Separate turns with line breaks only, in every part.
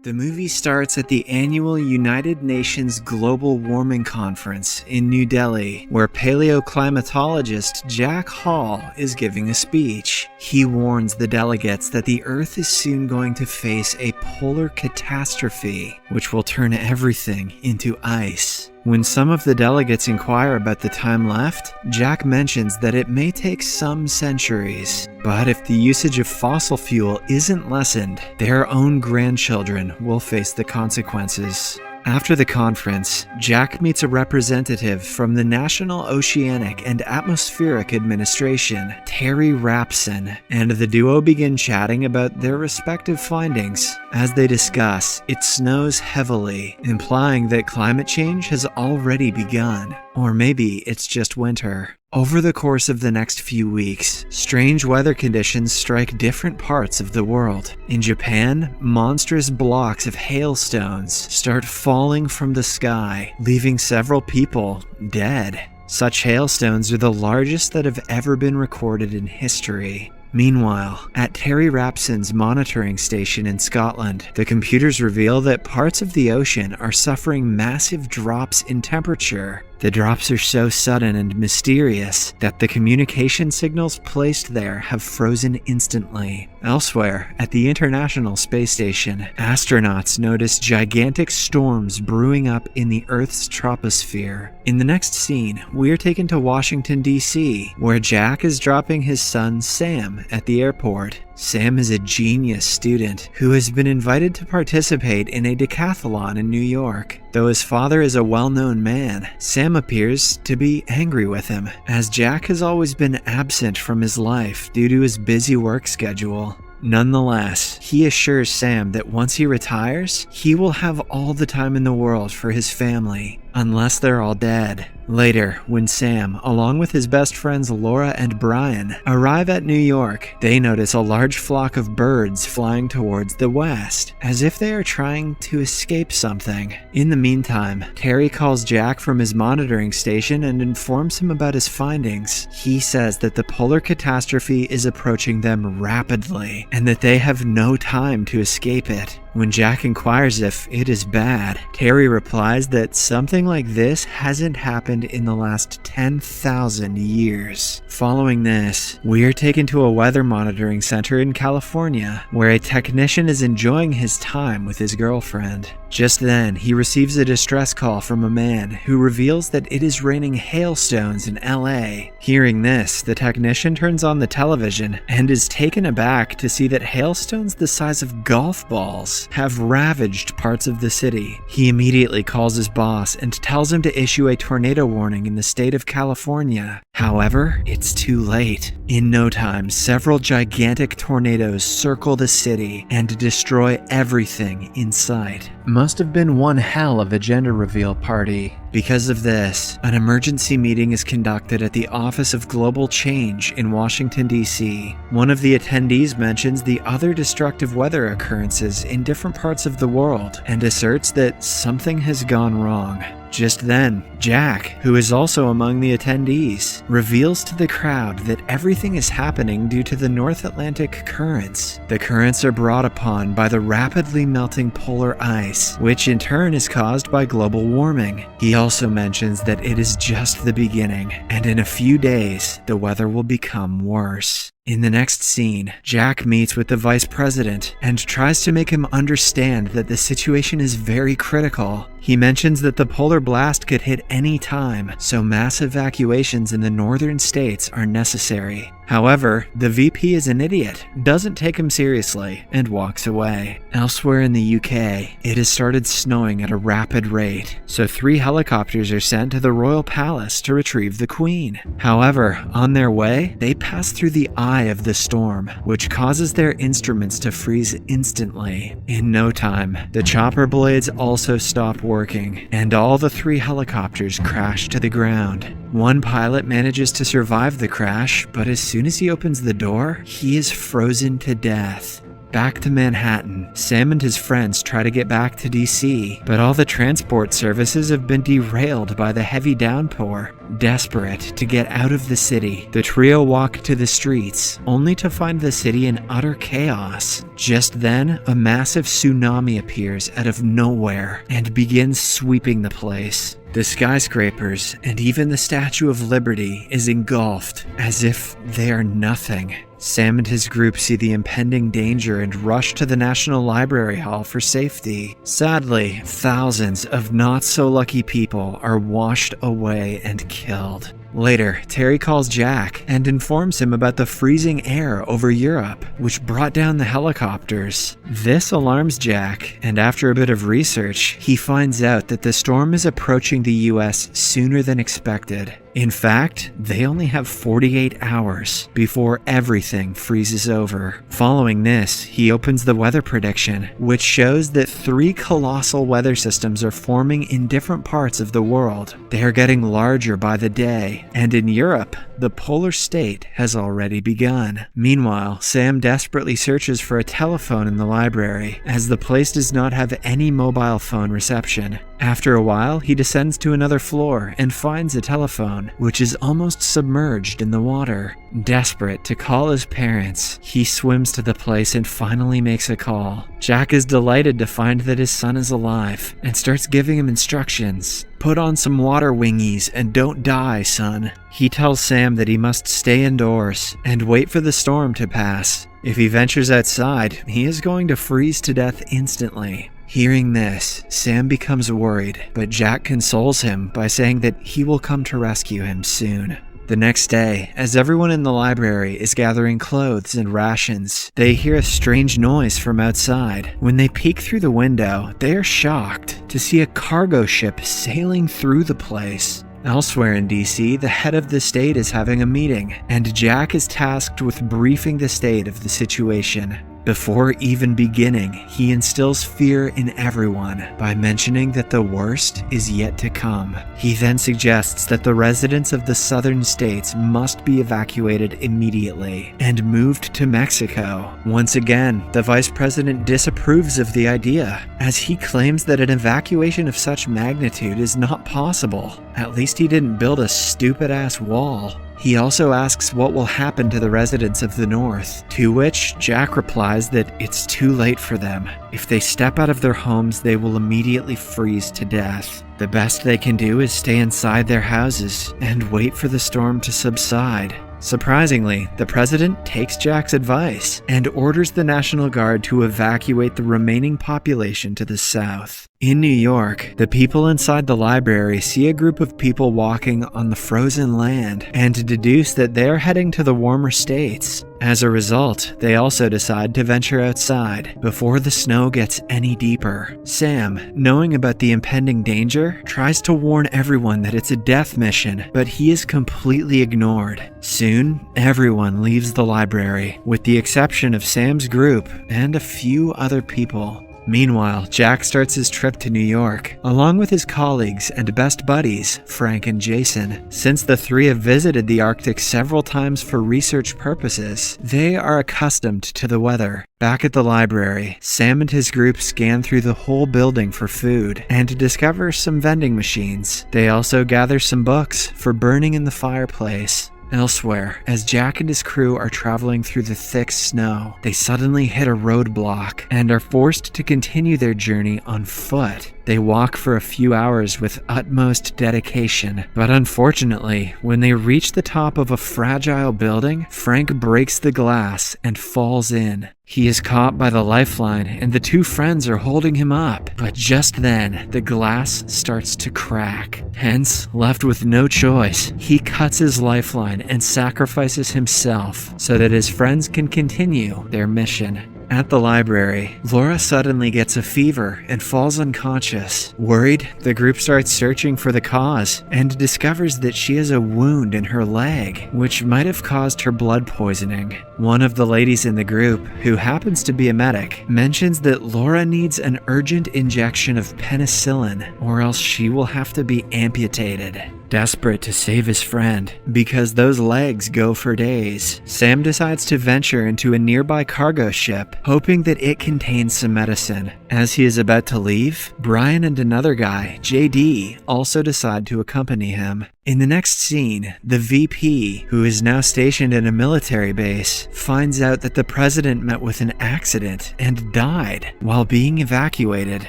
The movie starts at the annual United Nations Global Warming Conference in New Delhi, where paleoclimatologist Jack Hall is giving a speech. He warns the delegates that the Earth is soon going to face a polar catastrophe, which will turn everything into ice. When some of the delegates inquire about the time left, Jack mentions that it may take some centuries. But if the usage of fossil fuel isn't lessened, their own grandchildren will face the consequences. After the conference, Jack meets a representative from the National Oceanic and Atmospheric Administration, Terry Rapson, and the duo begin chatting about their respective findings. As they discuss, it snows heavily, implying that climate change has already begun. Or maybe it's just winter. Over the course of the next few weeks, strange weather conditions strike different parts of the world. In Japan, monstrous blocks of hailstones start falling from the sky, leaving several people dead. Such hailstones are the largest that have ever been recorded in history. Meanwhile, at Terry Rapson's monitoring station in Scotland, the computers reveal that parts of the ocean are suffering massive drops in temperature. The drops are so sudden and mysterious that the communication signals placed there have frozen instantly. Elsewhere, at the International Space Station, astronauts notice gigantic storms brewing up in the Earth's troposphere. In the next scene, we are taken to Washington, D.C., where Jack is dropping his son Sam at the airport. Sam is a genius student who has been invited to participate in a decathlon in New York. Though his father is a well-known man, Sam appears to be angry with him, as Jack has always been absent from his life due to his busy work schedule. Nonetheless, he assures Sam that once he retires, he will have all the time in the world for his family, unless they're all dead. Later, when Sam, along with his best friends Laura and Brian, arrive at New York, they notice a large flock of birds flying towards the west, as if they are trying to escape something. In the meantime, Terry calls Jack from his monitoring station and informs him about his findings. He says that the polar catastrophe is approaching them rapidly, and that they have no time to escape it. When Jack inquires if it is bad, Terry replies that something like this hasn't happened in the last 10,000 years. Following this, we are taken to a weather monitoring center in California, where a technician is enjoying his time with his girlfriend. Just then, he receives a distress call from a man who reveals that it is raining hailstones in LA. Hearing this, the technician turns on the television and is taken aback to see that hailstones the size of golf balls have ravaged parts of the city. He immediately calls his boss and tells him to issue a tornado warning in the state of California. However, it's too late. In no time, several gigantic tornadoes circle the city and destroy everything in sight. Must have been one hell of a gender reveal party. Because of this, an emergency meeting is conducted at the Office of Global Change in Washington, D.C. One of the attendees mentions the other destructive weather occurrences in different parts of the world and asserts that something has gone wrong. Just then, Jack, who is also among the attendees, reveals to the crowd that everything is happening due to the North Atlantic currents. The currents are brought upon by the rapidly melting polar ice, which in turn is caused by global warming. He also mentions that it is just the beginning, and in a few days, the weather will become worse. In the next scene, Jack meets with the vice president and tries to make him understand that the situation is very critical. He mentions that the polar blast could hit any time, so mass evacuations in the northern states are necessary. However, the VP is an idiot, doesn't take him seriously, and walks away. Elsewhere in the UK, it has started snowing at a rapid rate, so 3 helicopters are sent to the royal palace to retrieve the Queen. However, on their way, they pass through the eye of the storm, which causes their instruments to freeze instantly. In no time, the chopper blades also stop working, and all the 3 helicopters crash to the ground. One pilot manages to survive the crash, but as soon as he opens the door, he is frozen to death. Back to Manhattan, Sam and his friends try to get back to DC, but all the transport services have been derailed by the heavy downpour. Desperate to get out of the city, the trio walk to the streets, only to find the city in utter chaos. Just then, a massive tsunami appears out of nowhere and begins sweeping the place. The skyscrapers and even the Statue of Liberty is engulfed as if they are nothing. Sam and his group see the impending danger and rush to the National Library Hall for safety. Sadly, thousands of not-so-lucky people are washed away and killed. Later, Terry calls Jack and informs him about the freezing air over Europe, which brought down the helicopters. This alarms Jack, and after a bit of research, he finds out that the storm is approaching the US sooner than expected. In fact, they only have 48 hours before everything freezes over. Following this, he opens the weather prediction, which shows that 3 colossal weather systems are forming in different parts of the world. They are getting larger by the day, and in Europe, the polar state has already begun. Meanwhile, Sam desperately searches for a telephone in the library, as the place does not have any mobile phone reception. After a while, he descends to another floor and finds a telephone, which is almost submerged in the water. Desperate to call his parents, he swims to the place and finally makes a call. Jack is delighted to find that his son is alive and starts giving him instructions. "Put on some water wingies and don't die, son." He tells Sam that he must stay indoors and wait for the storm to pass. If he ventures outside, he is going to freeze to death instantly. Hearing this, Sam becomes worried, but Jack consoles him by saying that he will come to rescue him soon. The next day, as everyone in the library is gathering clothes and rations, they hear a strange noise from outside. When they peek through the window, they are shocked to see a cargo ship sailing through the place. Elsewhere in DC, the head of the state is having a meeting, and Jack is tasked with briefing the state of the situation. Before even beginning, he instills fear in everyone by mentioning that the worst is yet to come. He then suggests that the residents of the southern states must be evacuated immediately and moved to Mexico. Once again, the vice president disapproves of the idea, as he claims that an evacuation of such magnitude is not possible. At least he didn't build a stupid-ass wall. He also asks what will happen to the residents of the North, to which Jack replies that it's too late for them. If they step out of their homes, they will immediately freeze to death. The best they can do is stay inside their houses and wait for the storm to subside. Surprisingly, the president takes Jack's advice and orders the National Guard to evacuate the remaining population to the south. In New York, the people inside the library see a group of people walking on the frozen land and deduce that they're heading to the warmer states. As a result, they also decide to venture outside before the snow gets any deeper. Sam, knowing about the impending danger, tries to warn everyone that it's a death mission, but he is completely ignored. Soon, everyone leaves the library, with the exception of Sam's group and a few other people. Meanwhile, Jack starts his trip to New York, along with his colleagues and best buddies, Frank and Jason. Since the three have visited the Arctic several times for research purposes, they are accustomed to the weather. Back at the library, Sam and his group scan through the whole building for food and discover some vending machines. They also gather some books for burning in the fireplace. Elsewhere, as Jack and his crew are traveling through the thick snow, they suddenly hit a roadblock and are forced to continue their journey on foot. They walk for a few hours with utmost dedication, but unfortunately, when they reach the top of a fragile building, Frank breaks the glass and falls in. He is caught by the lifeline and the two friends are holding him up, but just then, the glass starts to crack. Hence, left with no choice, he cuts his lifeline and sacrifices himself so that his friends can continue their mission. At the library, Laura suddenly gets a fever and falls unconscious. Worried, the group starts searching for the cause and discovers that she has a wound in her leg, which might have caused her blood poisoning. One of the ladies in the group, who happens to be a medic, mentions that Laura needs an urgent injection of penicillin or else she will have to be amputated. Desperate to save his friend, because those legs go for days, Sam decides to venture into a nearby cargo ship, hoping that it contains some medicine. As he is about to leave, Brian and another guy, JD, also decide to accompany him. In the next scene, the VP, who is now stationed in a military base, finds out that the president met with an accident and died while being evacuated.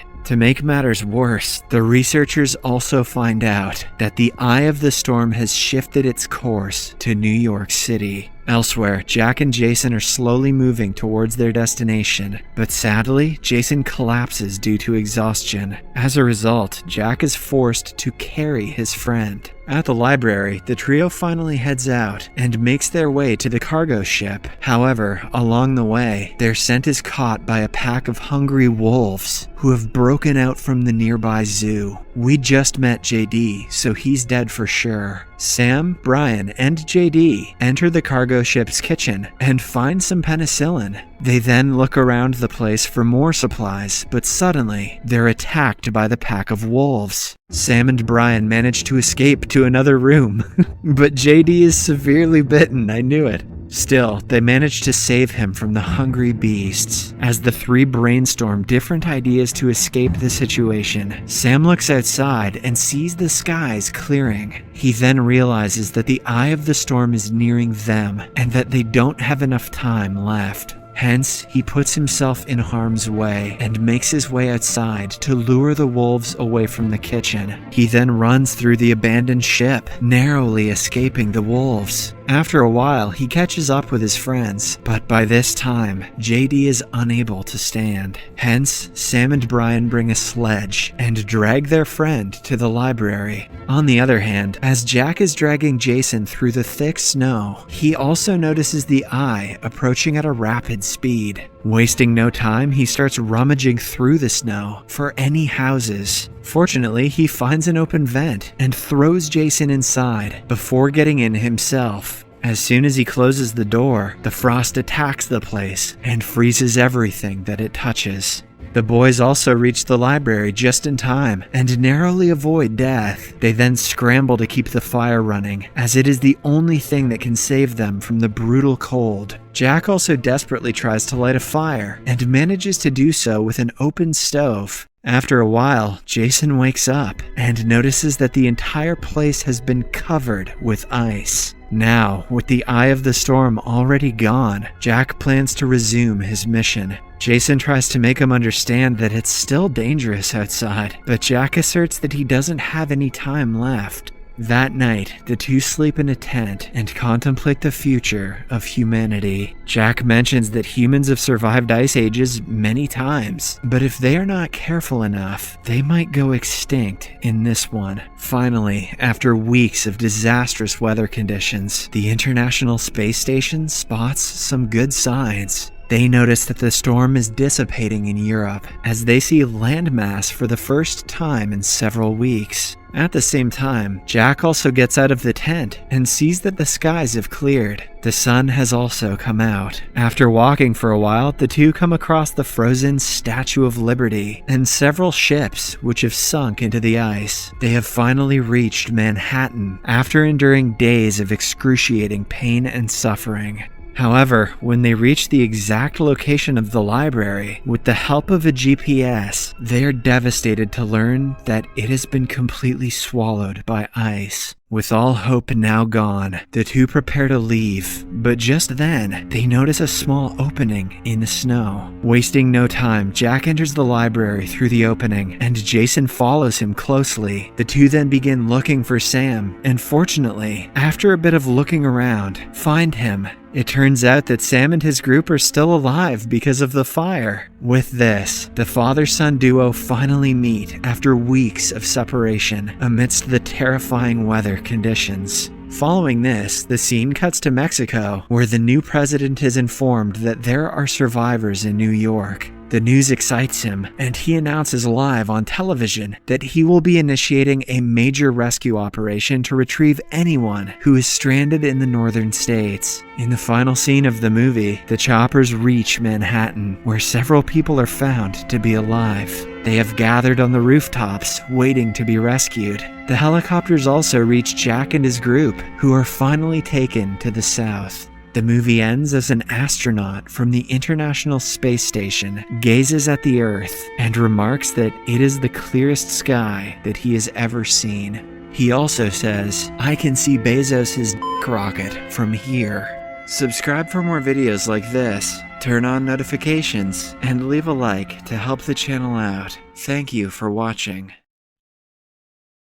To make matters worse, the researchers also find out that the eye of the storm has shifted its course to New York City. Elsewhere, Jack and Jason are slowly moving towards their destination, but sadly, Jason collapses due to exhaustion. As a result, Jack is forced to carry his friend. At the library, the trio finally heads out and makes their way to the cargo ship. However, along the way, their scent is caught by a pack of hungry wolves who have broken out from the nearby zoo. We just met JD, so he's dead for sure. Sam, Brian, and JD enter the cargo ship's kitchen and find some penicillin. They then look around the place for more supplies, but suddenly, they're attacked by the pack of wolves. Sam and Brian manage to escape to another room, but JD is severely bitten, I knew it. Still, they manage to save him from the hungry beasts. As the three brainstorm different ideas to escape the situation, Sam looks outside and sees the skies clearing. He then realizes that the eye of the storm is nearing them and that they don't have enough time left. Hence, he puts himself in harm's way and makes his way outside to lure the wolves away from the kitchen. He then runs through the abandoned ship, narrowly escaping the wolves. After a while, he catches up with his friends, but by this time, JD is unable to stand. Hence, Sam and Brian bring a sledge and drag their friend to the library. On the other hand, as Jack is dragging Jason through the thick snow, he also notices the eye approaching at a rapid speed. Wasting no time, he starts rummaging through the snow for any houses. Fortunately, he finds an open vent and throws Jason inside before getting in himself. As soon as he closes the door, the frost attacks the place and freezes everything that it touches. The boys also reach the library just in time and narrowly avoid death. They then scramble to keep the fire running, as it is the only thing that can save them from the brutal cold. Jack also desperately tries to light a fire and manages to do so with an open stove. After a while, Jason wakes up and notices that the entire place has been covered with ice. Now, with the eye of the storm already gone, Jack plans to resume his mission. Jason tries to make him understand that it's still dangerous outside, but Jack asserts that he doesn't have any time left. That night, the two sleep in a tent and contemplate the future of humanity. Jack mentions that humans have survived ice ages many times, but if they are not careful enough, they might go extinct in this one. Finally, after weeks of disastrous weather conditions, the International Space Station spots some good signs. They notice that the storm is dissipating in Europe as they see landmass for the first time in several weeks. At the same time, Jack also gets out of the tent and sees that the skies have cleared. The sun has also come out. After walking for a while, the two come across the frozen Statue of Liberty and several ships which have sunk into the ice. They have finally reached Manhattan after enduring days of excruciating pain and suffering. However, when they reach the exact location of the library, with the help of a GPS, they are devastated to learn that it has been completely swallowed by ice. With all hope now gone, the two prepare to leave, but just then, they notice a small opening in the snow. Wasting no time, Jack enters the library through the opening, and Jason follows him closely. The two then begin looking for Sam, and fortunately, after a bit of looking around, find him. It turns out that Sam and his group are still alive because of the fire. With this, the father-son duo finally meet after weeks of separation amidst the terrifying weather conditions. Following this, the scene cuts to Mexico, where the new president is informed that there are survivors in New York. The news excites him, and he announces live on television that he will be initiating a major rescue operation to retrieve anyone who is stranded in the northern states. In the final scene of the movie, the choppers reach Manhattan, where several people are found to be alive. They have gathered on the rooftops, waiting to be rescued. The helicopters also reach Jack and his group, who are finally taken to the south. The movie ends as an astronaut from the International Space Station gazes at the Earth and remarks that it is the clearest sky that he has ever seen. He also says, "I can see Bezos' rocket from here." Subscribe for more videos like this, turn on notifications, and leave a like to help the channel out. Thank you for watching.